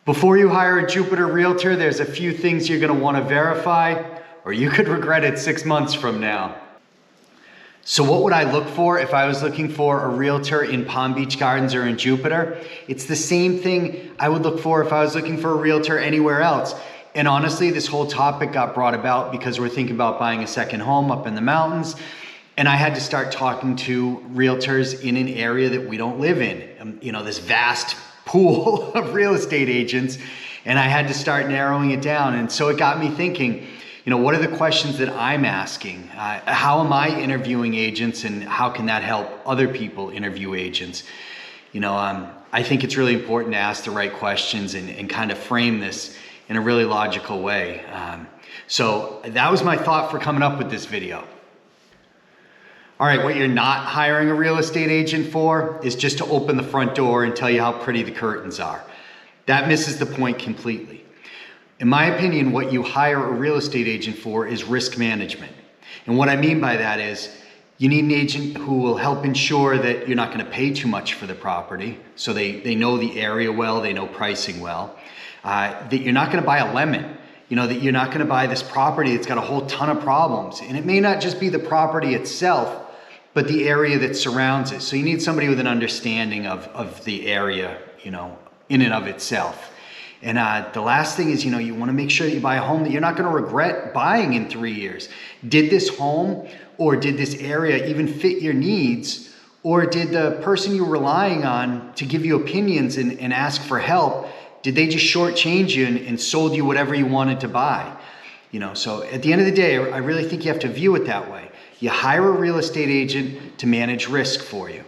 Before you hire a Jupiter Realtor, there's a few things you're going to want to verify, or you could regret it 6 months from now. So what would I look for if I was looking for a realtor in Palm Beach Gardens or in Jupiter? It's the same thing I would look for if I was looking for a realtor anywhere else. And honestly, this whole topic got brought about because we're thinking about buying a second home up in the mountains. And I had to start talking to realtors in an area that we don't live in. This vast pool of real estate agents. And I had to start narrowing it down. And so it got me thinking, what are the questions that I'm asking? How am I interviewing agents, and how can that help other people interview agents? I think it's really important to ask the right questions and kind of frame this in a really logical way. So that was my thought for coming up with this video. All right, what you're not hiring a real estate agent for is just to open the front door and tell you how pretty the curtains are. That misses the point completely. In my opinion, what you hire a real estate agent for is risk management. And what I mean by that is you need an agent who will help ensure that you're not going to pay too much for the property. So they know the area well, they know pricing well. That you're not going to buy a lemon. That you're not going to buy this property that's got a whole ton of problems. And it may not just be the property itself, but the area that surrounds it. So you need somebody with an understanding of the area, in and of itself. And the last thing is, you want to make sure that you buy a home that you're not going to regret buying in 3 years. Did this home or did this area even fit your needs? Or did the person you're relying on to give you opinions and ask for help, did they just shortchange you and sold you whatever you wanted to buy? So at the end of the day, I really think you have to view it that way. You hire a real estate agent to manage risk for you.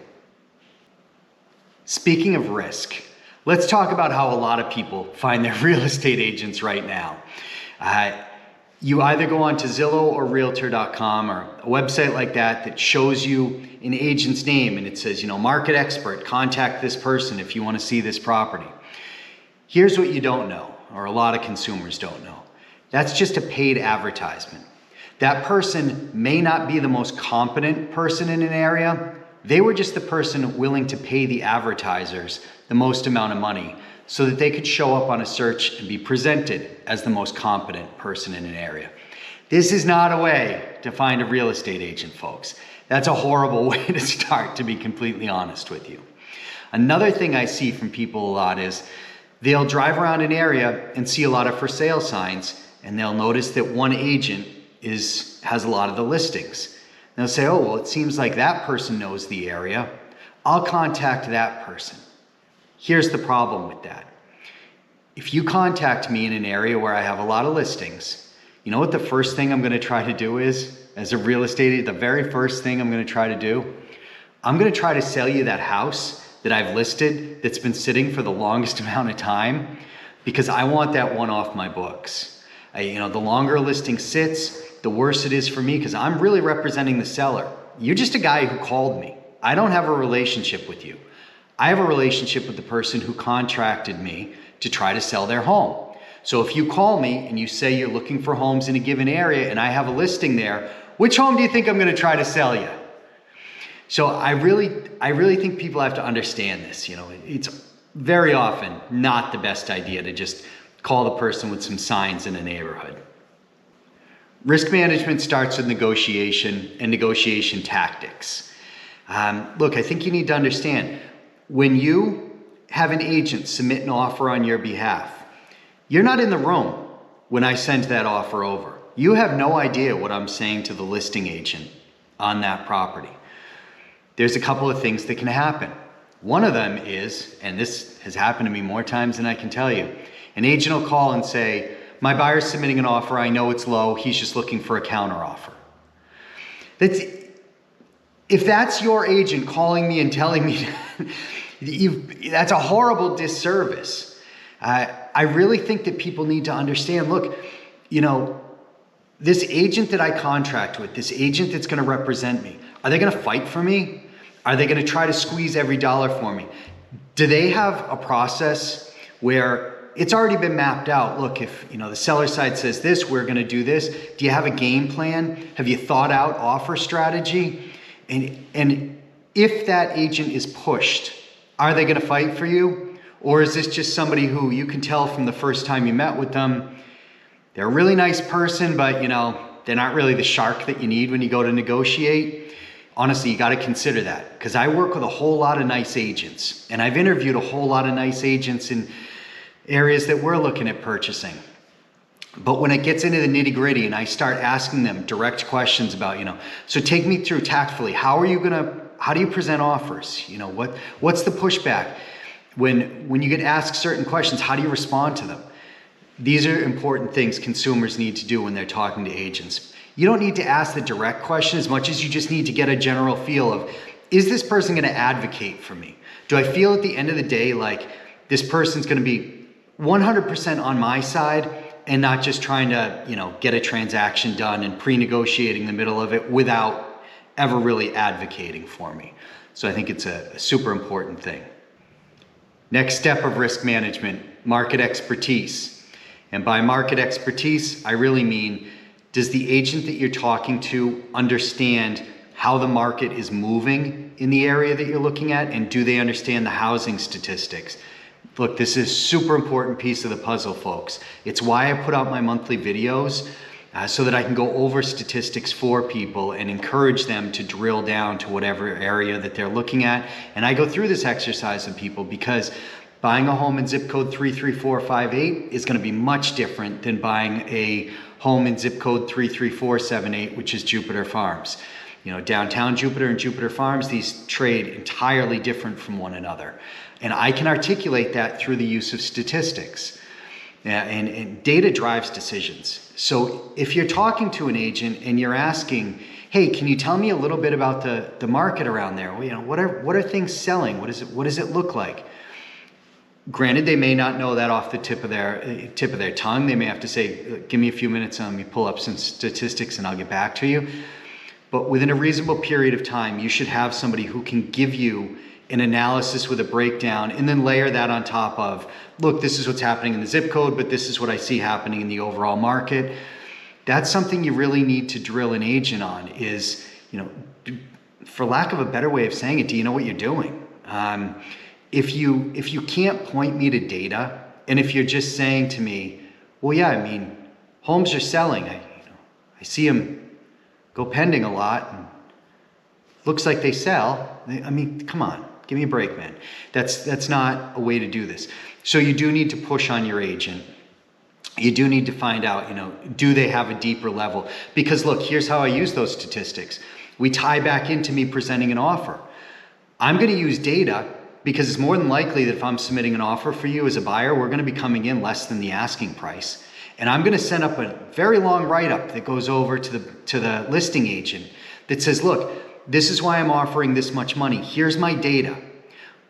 Speaking of risk, let's talk about how a lot of people find their real estate agents right now. You either go on to Zillow or Realtor.com or a website like that shows you an agent's name and it says, market expert, contact this person if you want to see this property. Here's what you don't know, or a lot of consumers don't know. That's just a paid advertisement. That person may not be the most competent person in an area. They were just the person willing to pay the advertisers the most amount of money so that they could show up on a search and be presented as the most competent person in an area. This is not a way to find a real estate agent, folks. That's a horrible way to start, to be completely honest with you. Another thing I see from people a lot is they'll drive around an area and see a lot of for sale signs, and they'll notice that one agent has a lot of the listings. And they'll say, oh, well, it seems like that person knows the area. I'll contact that person. Here's the problem with that. If you contact me in an area where I have a lot of listings, you know what the first thing I'm going to try to do is, as a real estate agent, the very first thing I'm going to try to do? I'm going to try to sell you that house that I've listed that's been sitting for the longest amount of time, because I want that one off my books. The longer a listing sits, the worse it is for me, because I'm really representing the seller. You're just a guy who called me. I don't have a relationship with you. I have a relationship with the person who contracted me to try to sell their home. So if you call me and you say you're looking for homes in a given area and I have a listing there, which home do you think I'm going to try to sell you? So I really think people have to understand this. It's very often not the best idea to just call the person with some signs in a neighborhood. Risk management starts with negotiation and negotiation tactics. Look, I think you need to understand, when you have an agent submit an offer on your behalf, you're not in the room when I send that offer over. You have no idea what I'm saying to the listing agent on that property. There's a couple of things that can happen. One of them is, and this has happened to me more times than I can tell you, an agent will call and say, my buyer's submitting an offer, I know it's low, he's just looking for a counteroffer. If that's your agent calling me and telling me, that's a horrible disservice. I really think that people need to understand, look, this agent that I contract with, this agent that's going to represent me, are they going to fight for me? Are they going to try to squeeze every dollar for me? Do they have a process where it's already been mapped out? Look, if the seller side says this, we're going to do this. Do you have a game plan? Have you thought out offer strategy? And if that agent is pushed, are they going to fight for you? Or is this just somebody who you can tell from the first time you met with them, they're a really nice person, but they're not really the shark that you need when you go to negotiate? Honestly, you got to consider that, because I work with a whole lot of nice agents, and I've interviewed a whole lot of nice agents in areas that we're looking at purchasing. But when it gets into the nitty gritty and I start asking them direct questions about, so take me through tactfully, how do you present offers? What's the pushback? When you get asked certain questions, how do you respond to them? These are important things consumers need to do when they're talking to agents. You don't need to ask the direct question as much as you just need to get a general feel of, is this person going to advocate for me? Do I feel at the end of the day like this person's going to be 100% on my side and not just trying to, get a transaction done and pre-negotiating the middle of it without ever really advocating for me? So I think it's a super important thing. Next step of risk management, market expertise. And by market expertise, I really mean, does the agent that you're talking to understand how the market is moving in the area that you're looking at? And do they understand the housing statistics? Look, this is a super important piece of the puzzle, folks. It's why I put out my monthly videos, so that I can go over statistics for people and encourage them to drill down to whatever area that they're looking at. And I go through this exercise with people because buying a home in zip code 33458 is going to be much different than buying a home in zip code 33478, which is Jupiter Farms. Downtown Jupiter and Jupiter Farms, these trade entirely different from one another. And I can articulate that through the use of statistics. And data drives decisions. So if you're talking to an agent and you're asking, hey, can you tell me a little bit about the market around there? What are things selling? What does it look like? Granted, they may not know that off the tip of their tongue. They may have to say, give me a few minutes and let me pull up some statistics and I'll get back to you. But within a reasonable period of time, you should have somebody who can give you an analysis with a breakdown and then layer that on top of, look, this is what's happening in the zip code, but this is what I see happening in the overall market. That's something you really need to drill an agent on is, for lack of a better way of saying it, do you know what you're doing? If you can't point me to data, and if you're just saying to me, well, yeah, homes are selling. I see them go pending a lot and looks like they sell. Come on. Give me a break, man. That's not a way to do this. So you do need to push on your agent. You do need to find out, do they have a deeper level? Because look, here's how I use those statistics. We tie back into me presenting an offer. I'm going to use data because it's more than likely that if I'm submitting an offer for you as a buyer, we're going to be coming in less than the asking price. And I'm going to send up a very long write-up that goes over to the listing agent that says, look, this is why I'm offering this much money. Here's my data.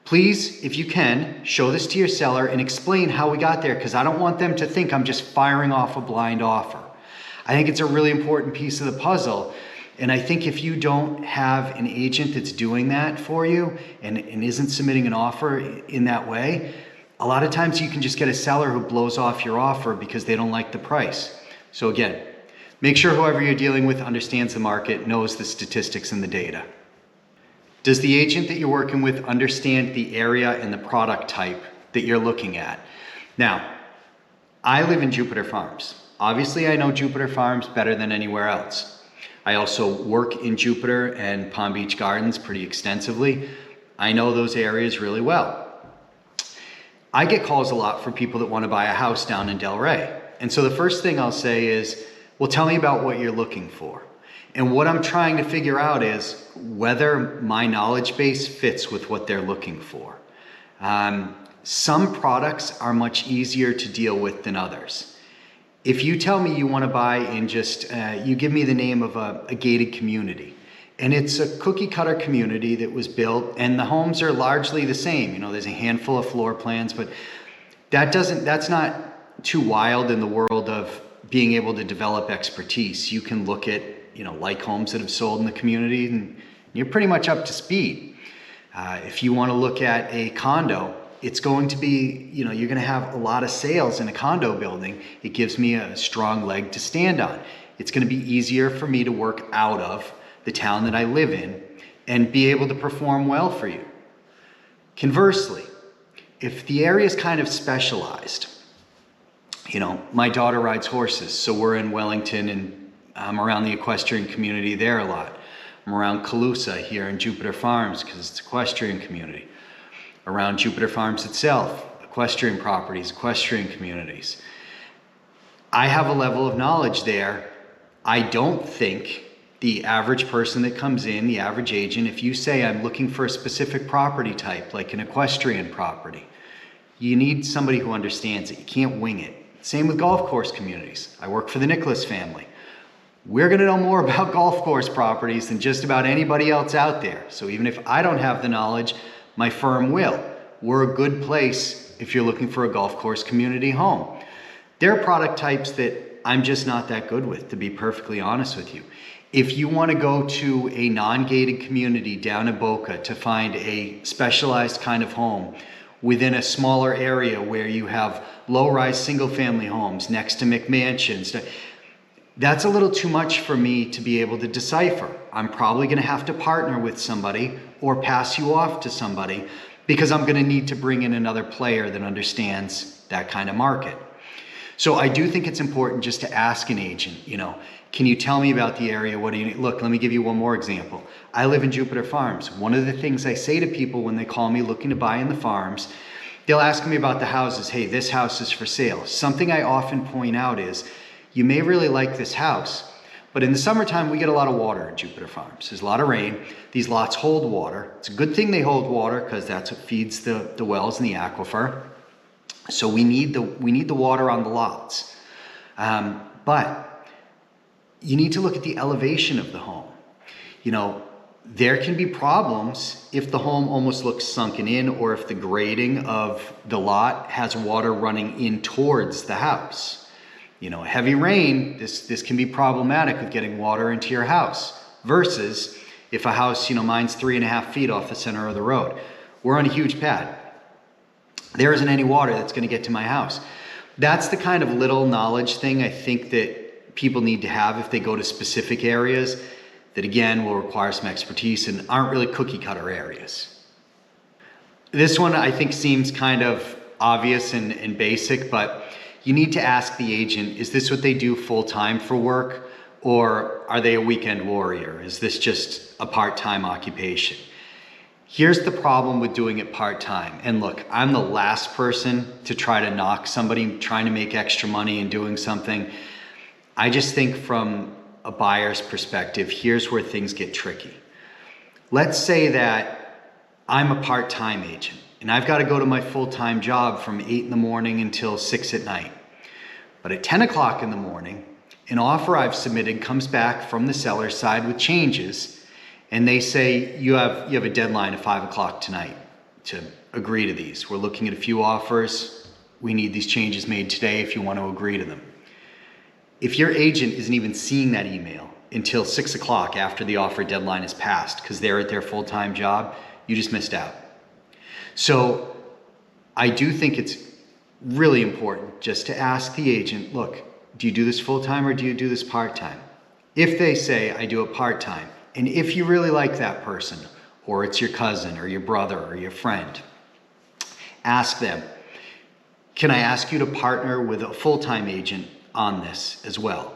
Please, if you can, show this to your seller and explain how we got there, because I don't want them to think I'm just firing off a blind offer. I think it's a really important piece of the puzzle. And I think if you don't have an agent that's doing that for you and isn't submitting an offer in that way, a lot of times you can just get a seller who blows off your offer because they don't like the price. So again, make sure whoever you're dealing with understands the market, knows the statistics and the data. Does the agent that you're working with understand the area and the product type that you're looking at? Now, I live in Jupiter Farms. Obviously, I know Jupiter Farms better than anywhere else. I also work in Jupiter and Palm Beach Gardens pretty extensively. I know those areas really well. I get calls a lot for people that want to buy a house down in Delray. And so the first thing I'll say is, well, tell me about what you're looking for. And what I'm trying to figure out is whether my knowledge base fits with what they're looking for. Some products are much easier to deal with than others. If you tell me you want to buy in you give me the name of a gated community, and it's a cookie cutter community that was built and the homes are largely the same. There's a handful of floor plans, but that's not too wild in the world of being able to develop expertise. You can look at, like homes that have sold in the community and you're pretty much up to speed. If you want to look at a condo, it's going to be, you're going to have a lot of sales in a condo building. It gives me a strong leg to stand on. It's going to be easier for me to work out of the town that I live in and be able to perform well for you. Conversely, if the area is kind of specialized, my daughter rides horses, so we're in Wellington and I'm around the equestrian community there a lot. I'm around Calusa here in Jupiter Farms because it's equestrian community. Around Jupiter Farms itself, equestrian properties, equestrian communities. I have a level of knowledge there. I don't think the average person that comes in, the average agent, if you say I'm looking for a specific property type, like an equestrian property, you need somebody who understands it. You can't wing it. Same with golf course communities. I work for the Nicklaus family. We're gonna know more about golf course properties than just about anybody else out there. So even if I don't have the knowledge, my firm will. We're a good place if you're looking for a golf course community home. There are product types that I'm just not that good with, to be perfectly honest with you. If you want to go to a non-gated community down in Boca to find a specialized kind of home within a smaller area where you have low-rise single-family homes next to McMansions, that's a little too much for me to be able to decipher. I'm probably going to have to partner with somebody or pass you off to somebody because I'm going to need to bring in another player that understands that kind of market. So I do think it's important just to ask an agent, can you tell me about the area? What do you need? Look, let me give you one more example. I live in Jupiter Farms. One of the things I say to people when they call me looking to buy in the farms, they'll ask me about the houses. Hey, this house is for sale. Something I often point out is, you may really like this house, but in the summertime, we get a lot of water in Jupiter Farms. There's a lot of rain. These lots hold water. It's a good thing they hold water because that's what feeds the wells and the aquifer. So we need the water on the lots. But you need to look at the elevation of the home. There can be problems if the home almost looks sunken in or if the grading of the lot has water running in towards the house. Heavy rain, this can be problematic with getting water into your house versus if a house, mine's 3.5 feet off the center of the road. We're on a huge pad. There isn't any water that's going to get to my house. That's the kind of little knowledge thing I think that people need to have if they go to specific areas that, again, will require some expertise and aren't really cookie cutter areas. This one I think seems kind of obvious and basic, but you need to ask the agent, is this what they do full time for work, or are they a weekend warrior? Is this just a part-time occupation? Here's the problem with doing it part-time. And look, I'm the last person to try to knock somebody trying to make extra money and doing something. I just think from a buyer's perspective, here's where things get tricky. Let's say that I'm a part-time agent and I've got to go to my full-time job from 8 in the morning until 6 at night. But at 10 o'clock in the morning, an offer I've submitted comes back from the seller's side with changes, and they say, you have a deadline of 5 o'clock tonight to agree to these. We're looking at a few offers. We need these changes made today if you want to agree to them. If your agent isn't even seeing that email until 6 o'clock after the offer deadline is passed because they're at their full-time job, you just missed out. So I do think it's really important just to ask the agent, look, do you do this full-time or do you do this part-time? If they say, I do it part-time, and if you really like that person, or it's your cousin or your brother or your friend, ask them, can I ask you to partner with a full-time agent on this as well?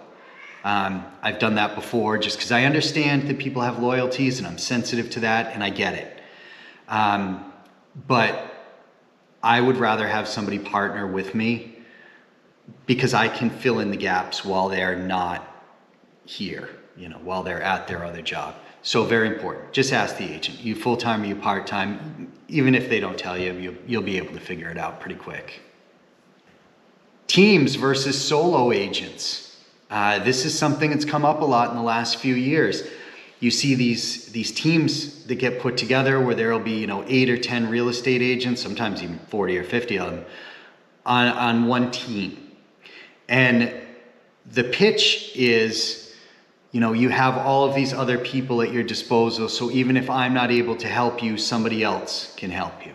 I've done that before just because I understand that people have loyalties and I'm sensitive to that and I get it. But I would rather have somebody partner with me because I can fill in the gaps while they're not here, while they're at their other job. So very important. Just ask the agent, you full-time or you part-time? Even if they don't tell you, you'll be able to figure it out pretty quick. Teams versus solo agents. This is something that's come up a lot in the last few years. You see these teams that get put together where there'll be 8 or 10 real estate agents, sometimes even 40 or 50 of them, on one team. And the pitch is, you have all of these other people at your disposal, so even if I'm not able to help you, somebody else can help you.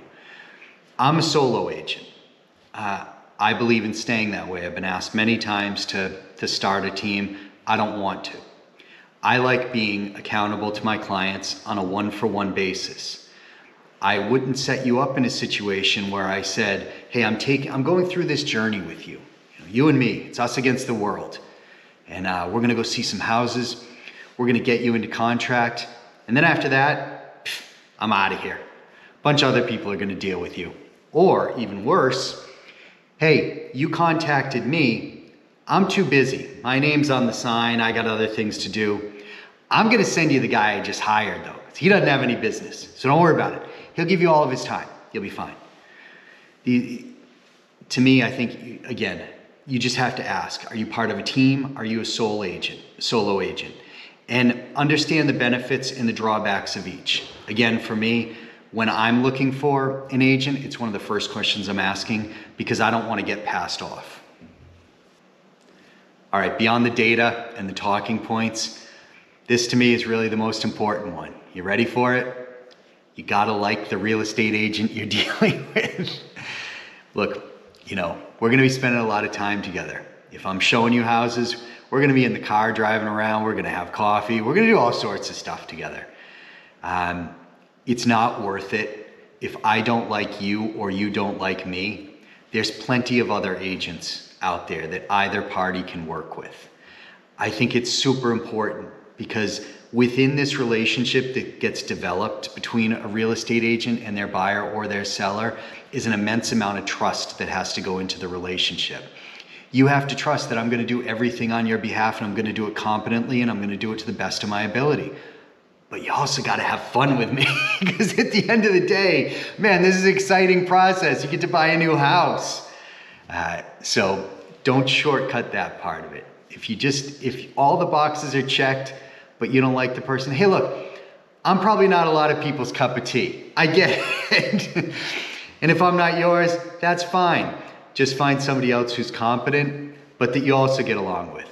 I'm a solo agent. I believe in staying that way. I've been asked many times to start a team. I don't want to. I like being accountable to my clients on a one-for-one basis. I wouldn't set you up in a situation where I said, hey, I'm going through this journey with you. You and me, it's us against the world. And we're gonna go see some houses. We're gonna get you into contract. And then after that, I'm out of here. A bunch of other people are gonna deal with you. Or even worse, hey, you contacted me. I'm too busy. My name's on the sign. I got other things to do. I'm gonna send you the guy I just hired though. He doesn't have any business, so don't worry about it. He'll give you all of his time. You'll be fine. To me, I think, again, you just have to ask, are you part of a team? Are you a solo agent? And understand the benefits and the drawbacks of each. Again, for me, when I'm looking for an agent, it's one of the first questions I'm asking because I don't want to get passed off. All right, beyond the data and the talking points, this to me is really the most important one. You ready for it? You gotta like the real estate agent you're dealing with. Look, we're gonna be spending a lot of time together. If I'm showing you houses, we're gonna be in the car driving around, we're gonna have coffee, we're gonna do all sorts of stuff together. It's not worth it if I don't like you or you don't like me. There's plenty of other agents out there that either party can work with. I think it's super important because within this relationship that gets developed between a real estate agent and their buyer or their seller is an immense amount of trust that has to go into the relationship. You have to trust that I'm gonna do everything on your behalf and I'm gonna do it competently and I'm gonna do it to the best of my ability. But you also gotta have fun with me because at the end of the day, man, this is an exciting process. You get to buy a new house. So don't shortcut that part of it. If all the boxes are checked, but you don't like the person, hey look, I'm probably not a lot of people's cup of tea. I get it. And if I'm not yours, that's fine. Just find somebody else who's competent, but that you also get along with.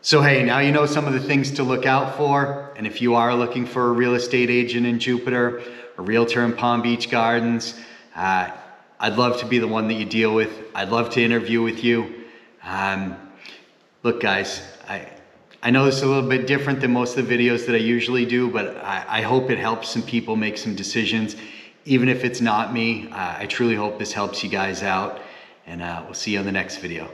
So hey, now you know some of the things to look out for. And if you are looking for a real estate agent in Jupiter, a realtor in Palm Beach Gardens, I'd love to be the one that you deal with. I'd love to interview with you. Look guys, I know this is a little bit different than most of the videos that I usually do, but I hope it helps some people make some decisions. Even if it's not me, I truly hope this helps you guys out, and we'll see you on the next video.